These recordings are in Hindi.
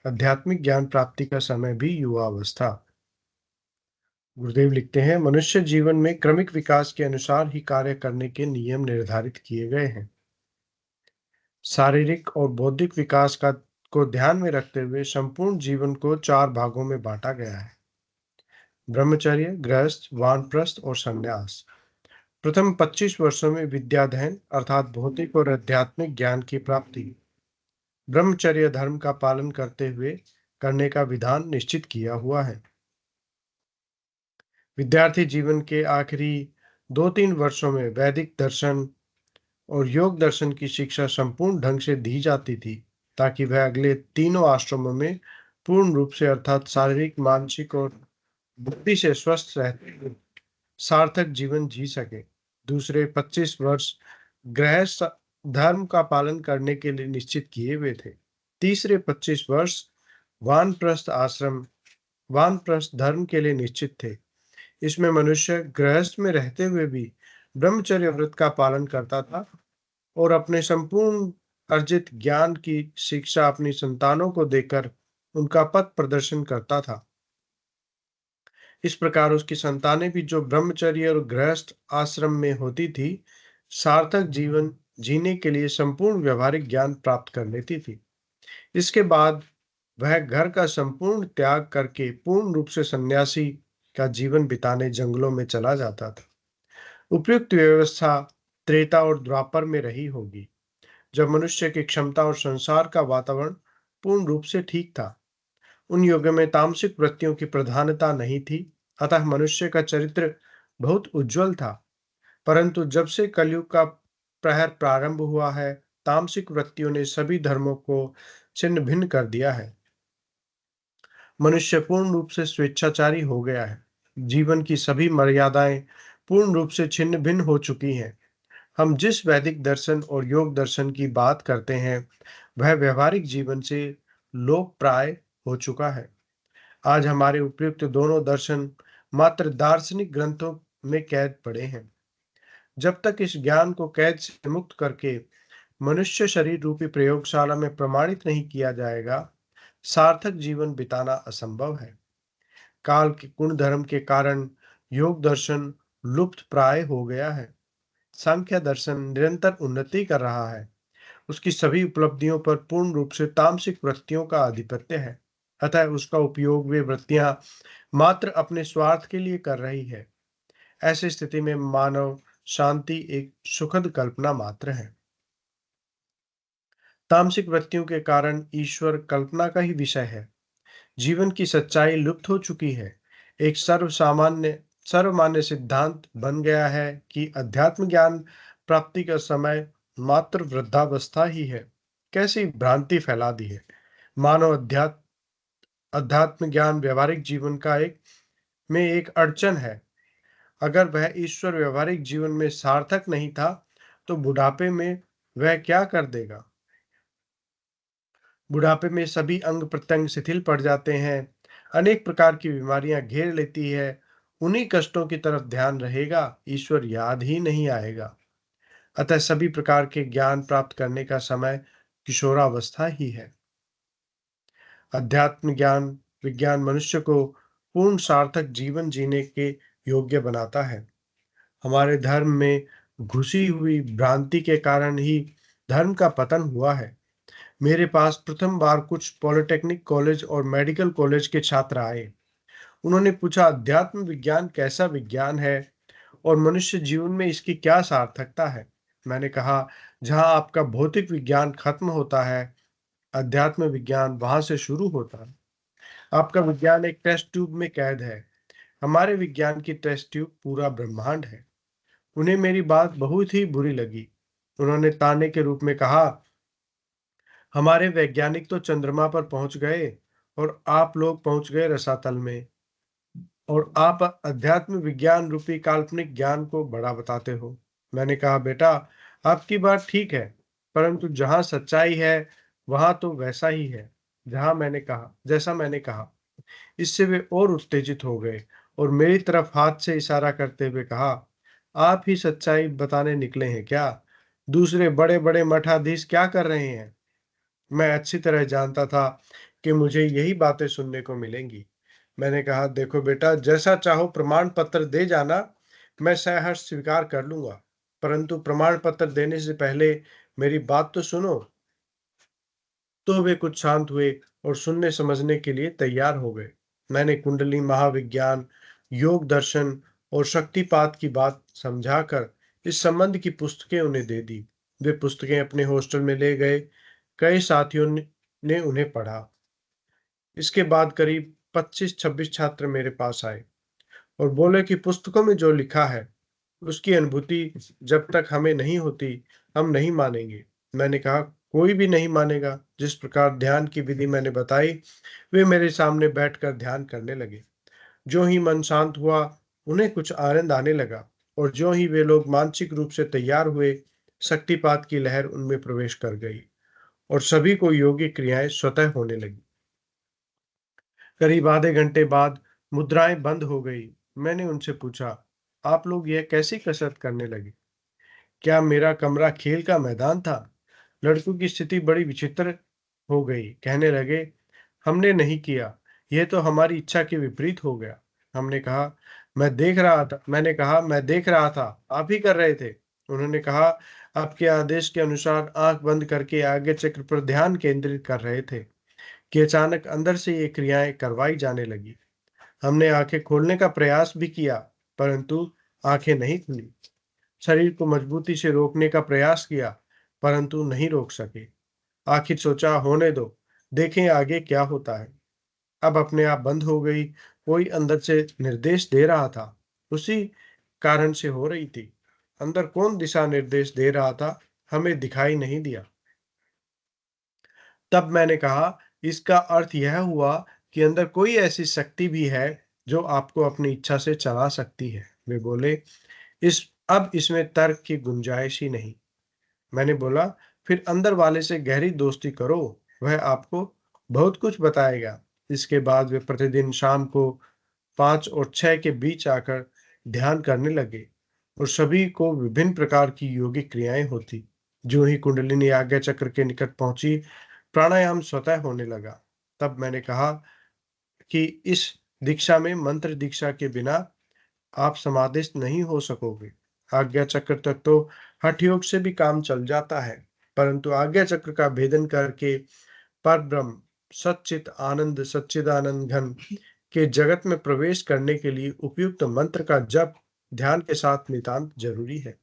आध्यात्मिक ज्ञान प्राप्ति का समय भी युवावस्था। गुरुदेव लिखते हैं, मनुष्य जीवन में क्रमिक विकास के अनुसार ही कार्य करने के नियम निर्धारित किए गए हैं। शारीरिक और बौद्धिक विकास का को ध्यान में रखते हुए संपूर्ण जीवन को 4 भागों में बांटा गया है। ब्रह्मचर्य, गृहस्थ, वानप्रस्थ और संन्यास। प्रथम 25 वर्षों में विद्याध्ययन अर्थात भौतिक और आध्यात्मिक ज्ञान की प्राप्ति ब्रह्मचर्य धर्म का पालन करते हुए करने का विधान निश्चित किया हुआ है। विद्यार्थी जीवन के आखिरी 2-3 वर्षों में वैदिक दर्शन और योग दर्शन की शिक्षा संपूर्ण ढंग से दी जाती थी, ताकि वह अगले तीनों आश्रमों में पूर्ण रूप से अर्थात शारीरिक, मानसिक और बुद्धि से स्वस्थ रहते हुए सार्थक जीवन जी सके। दूसरे 25 वर्ष गृहस्थ धर्म का पालन करने के लिए निश्चित किए हुए थे। तीसरे 25 वर्ष वानप्रस्थ धर्म के लिए निश्चित थे। इसमें मनुष्य गृहस्थ में रहते हुए भी ब्रह्मचर्य व्रत का पालन करता था और अपने संपूर्ण अर्जित ज्ञान की शिक्षा अपनी संतानों को देकर उनका पथ प्रदर्शन करता था। इस प्रकार उसकी संतानें भी जो ब्रह्मचर्य और गृहस्थ आश्रम में होती थी, सार्थक जीवन जीने के लिए संपूर्ण व्यवहारिक ज्ञान प्राप्त कर लेती थी। इसके बाद वह घर का संपूर्ण त्याग करके पूर्ण रूप से सन्यासी का जीवन बिताने जंगलों में चला जाता था। उपयुक्त व्यवस्था त्रेता और द्वापर में रही होगी, जब मनुष्य की क्षमता और संसार का वातावरण पूर्ण रूप से ठीक था। उन युगों में तामसिक वृत्तियों की प्रधानता नहीं थी, अतः मनुष्य का चरित्र बहुत उज्जवल था। परंतु जब से कलयुग का प्रहर प्रारंभ हुआ है, तामसिक वृत्तियों ने सभी धर्मों को छिन्न भिन्न कर दिया है। मनुष्य पूर्ण रूप से स्वेच्छाचारी हो गया है। जीवन की सभी मर्यादाएं पूर्ण रूप से छिन्न भिन्न हो चुकी हैं। हम जिस वैदिक दर्शन और योग दर्शन की बात करते हैं, वह व्यवहारिक जीवन से लोकप्राय हो चुका है। आज हमारे उपयुक्त दोनों दर्शन मात्र दार्शनिक ग्रंथों में कैद पड़े हैं। जब तक इस ज्ञान को कैद से मुक्त करके मनुष्य शरीर रूपी प्रयोगशाला में प्रमाणित नहीं किया जाएगा, सार्थक जीवन बिताना असंभव है। काल के गुण धर्म के कारण योग दर्शन लुप्त प्राय हो गया है। सांख्य दर्शन निरंतर उन्नति कर रहा है। उसकी सभी उपलब्धियों पर पूर्ण रूप से तामसिक वृत्तियों का आधिपत्य है। अतः उसका उपयोग वे वृत्तियां मात्र अपने स्वार्थ के लिए कर रही है। ऐसी स्थिति में मानव शांति एक सुखद कल्पना मात्र है। तामसिक वृत्तियों के कारण ईश्वर कल्पना का ही विषय है। जीवन की सच्चाई लुप्त हो चुकी है। एक सर्वमान्य सिद्धांत बन गया है कि अध्यात्म ज्ञान प्राप्ति का समय मात्र वृद्धावस्था ही है। कैसी भ्रांति फैला दी है। मानव अध्यात्म ज्ञान व्यवहारिक जीवन का एक अड़चन है। अगर वह ईश्वर व्यवहारिक जीवन में सार्थक नहीं था, तो बुढ़ापे में वह क्या कर देगा। बुढ़ापे में सभी अंग प्रत्यंग शिथिल पड़ जाते हैं, अनेक प्रकार की बीमारियां घेर लेती है। उन्हीं कष्टों की तरफ ध्यान रहेगा, ईश्वर याद ही नहीं आएगा। अतः सभी प्रकार के ज्ञान प्राप्त करने का समय किशोरावस्था ही है। अध्यात्म ज्ञान विज्ञान मनुष्य को पूर्ण सार्थक जीवन जीने के योग्य बनाता है। हमारे धर्म में घुसी हुई भ्रांति के कारण ही धर्म का पतन हुआ है। मेरे पास प्रथम बार कुछ पॉलिटेक्निक कॉलेज और मेडिकल कॉलेज के छात्र आए। उन्होंने पूछा, अध्यात्म विज्ञान कैसा विज्ञान है और मनुष्य जीवन में इसकी क्या सार्थकता है। मैंने कहा, जहां आपका भौतिक विज्ञान खत्म होता है, अध्यात्म विज्ञान वहां से शुरू होता है। आपका विज्ञान एक टेस्ट ट्यूब में कैद है। हमारे विज्ञान की टेस्ट ट्यूब पूरा ब्रह्मांड है। उन्हें मेरी बात बहुत ही बुरी लगी। उन्होंने ताने के रूप में कहा, हमारे वैज्ञानिक तो चंद्रमा पर पहुंच गए और आप लोग पहुंच गए रसातल में, और आप अध्यात्म विज्ञान रूपी काल्पनिक ज्ञान को बड़ा बताते हो। मैंने कहा, बेटा, आपकी बात ठीक है, परंतु जहां सच्चाई है वहां तो वैसा ही है जैसा मैंने कहा। इससे वे और उत्तेजित हो गए और मेरी तरफ हाथ से इशारा करते हुए कहा, आप ही सच्चाई बताने निकले हैं क्या? दूसरे बड़े बड़े मठाधीश क्या कर रहे हैं? मैं अच्छी तरह जानता था कि मुझे यही बातें सुनने को मिलेंगी। मैंने कहा, देखो बेटा, जैसा चाहो प्रमाण पत्र दे जाना, मैं सहर्ष स्वीकार कर लूंगा। परंतु प्रमाण पत्र देने से पहले मेरी बात तो सुनो। तो वे कुछ शांत हुए और सुनने समझने के लिए तैयार हो गए। मैंने कुंडली महाविज्ञान, योग दर्शन और शक्तिपात की बात समझाकर इस संबंध की पुस्तकें उन्हें दे दी। वे पुस्तकें अपने हॉस्टल में ले गए। कई साथियों ने उन्हें पढ़ा। इसके बाद करीब 25-26 छात्र मेरे पास आए और बोले कि पुस्तकों में जो लिखा है उसकी अनुभूति जब तक हमें नहीं होती, हम नहीं मानेंगे। मैंने कहा, कोई भी नहीं मानेगा। जिस प्रकार ध्यान की विधि मैंने बताई, वे मेरे सामने बैठकर ध्यान करने लगे। जो ही मन शांत हुआ, उन्हें कुछ आनंद आने लगा और जो ही वे लोग मानसिक रूप से तैयार हुए, शक्तिपात की लहर उनमें प्रवेश कर गई और सभी को योगी क्रियाएं स्वतः होने लगी। करीब आधे घंटे बाद मुद्राएं बंद हो गई। मैंने उनसे पूछा, आप लोग यह कैसी कसरत करने लगे? क्या मेरा कमरा खेल का मैदान था? लड़कों की स्थिति बड़ी विचित्र हो गई। कहने लगे, हमने नहीं किया, यह तो हमारी इच्छा के विपरीत हो गया। मैंने कहा, मैं देख रहा था, आप ही कर रहे थे। उन्होंने कहा, आपके आदेश के अनुसार आंख बंद करके आज्ञा चक्र पर ध्यान केंद्रित कर रहे थे कि अचानक अंदर से ये क्रियाएं करवाई जाने लगी। हमने आंखें खोलने का प्रयास भी किया, परंतु आंखें नहीं खुली। शरीर को मजबूती से रोकने का प्रयास किया, परंतु नहीं रोक सके। आखिर सोचा, होने दो, देखें आगे क्या होता है। अब अपने आप बंद हो गई। कोई अंदर से निर्देश दे रहा था, उसी कारण से हो रही थी। अंदर कौन दिशा निर्देश दे रहा था, हमें दिखाई नहीं दिया। तब मैंने कहा, इसका अर्थ यह हुआ कि अंदर कोई ऐसी शक्ति भी है जो आपको अपनी इच्छा से चला सकती है। वे बोले, इस अब इसमें तर्क की गुंजाइश ही नहीं। मैंने बोला, फिर अंदर वाले से गहरी दोस्ती करो, वह आपको बहुत कुछ बताएगा। इसके बाद वे प्रतिदिन शाम को 5 और 6 के बीच आकर ध्यान करने लगे और सभी को विभिन्न प्रकार की योगिक क्रियाएं होती। जो ही कुंडलिनी आज्ञा चक्र के निकट पहुंची, प्राणायाम स्वतः होने लगा। तब मैंने कहा कि इस दीक्षा में मंत्र दीक्षा के बिना आप समाधिस्थ नहीं हो सकोगे। आज्ञा चक्र तक तो हठ योग से भी काम चल जाता है, परंतु आज्ञा चक्र का भेदन करके पर ब्रह्म सच्चित आनंद सच्चिदानंद घन के जगत में प्रवेश करने के लिए उपयुक्त मंत्र का जप ध्यान के साथ नितांत जरूरी है।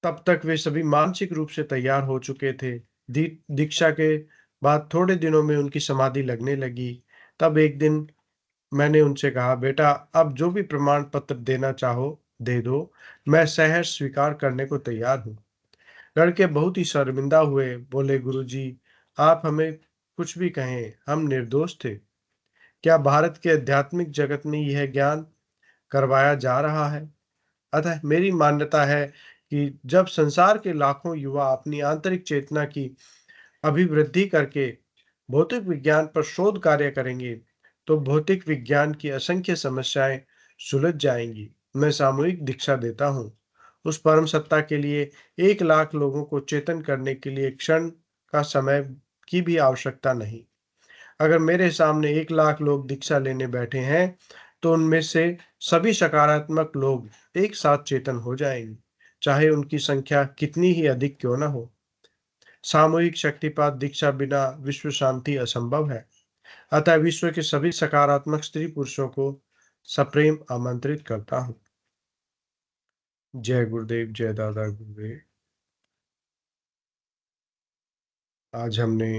तब तक वे सभी मानसिक रूप से तैयार हो चुके थे। दीक्षा के बाद थोड़े दिनों में उनकी समाधि लगने लगी। तब एक दिन मैंने उनसे कहा, बेटा, अब जो भी प्रमाण पत्र देना चाहो दे दो, मैं सहर्ष स्वीकार करने को तैयार हूँ। लड़के बहुत ही शर्मिंदा हुए, बोले, गुरुजी, आप हमें कुछ भी कहें, हम निर्दोष थे। क्या भारत के आध्यात्मिक जगत में यह ज्ञान करवाया जा रहा है? अतः मेरी मान्यता है कि जब संसार के लाखों युवा अपनी आंतरिक चेतना की अभिवृद्धि करके भौतिक विज्ञान पर शोध कार्य करेंगे, तो भौतिक विज्ञान की असंख्य समस्याएं सुलझ जाएंगी। मैं सामूहिक दीक्षा देता हूँ। उस परम सत्ता के लिए 1 लाख लोगों को चेतन करने के लिए क्षण का समय की भी आवश्यकता नहीं। अगर मेरे सामने 1 लाख लोग दीक्षा लेने बैठे हैं, तो उनमें से सभी सकारात्मक लोग एक साथ चेतन हो जाएंगे, चाहे उनकी संख्या कितनी ही अधिक क्यों न हो। सामूहिक शक्तिपात दीक्षा बिना विश्व शांति असंभव है। अतः विश्व के सभी सकारात्मक स्त्री पुरुषों को सप्रेम आमंत्रित करता हूँ। जय गुरुदेव, जय दादा गुरुदेव। आज हमने